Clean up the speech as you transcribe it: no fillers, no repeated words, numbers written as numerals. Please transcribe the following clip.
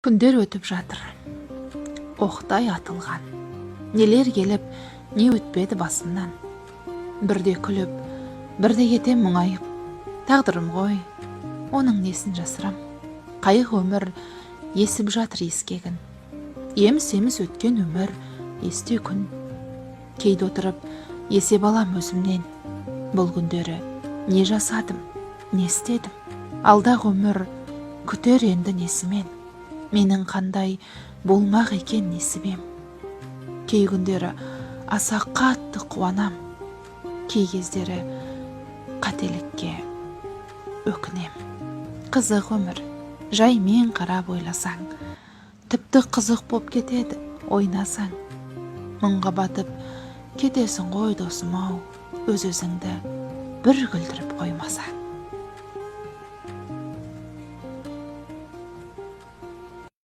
Күндер өтіп жатыр. Оқтай атылған. Нелер келіп, не өтпеді басымнан. Бірде күліп, бірде кетем мұңайып. Тағдырым ғой, оның несін жасырам. Қайық өмір есіп жатыр ескегін. Еміс-еміс өткен өмір, есте күн. Кейде отырып, есеп алам өзімнен. Бұл күндері не жасадым, не істедім. Алдағы өмір күтер енді несімен. Менің қандай болмақ екен несібем. Кей күндері аса қатты қуанам. Кей кездері қателікке өкінем. Қызық өмір, жаймен қарап ойласаң, тіпті қызық боп кетеді ойнасаң. Мұңға батып кетесің ғой досым-ау, өз-өзіңді бір күлдіріп қоймасаң.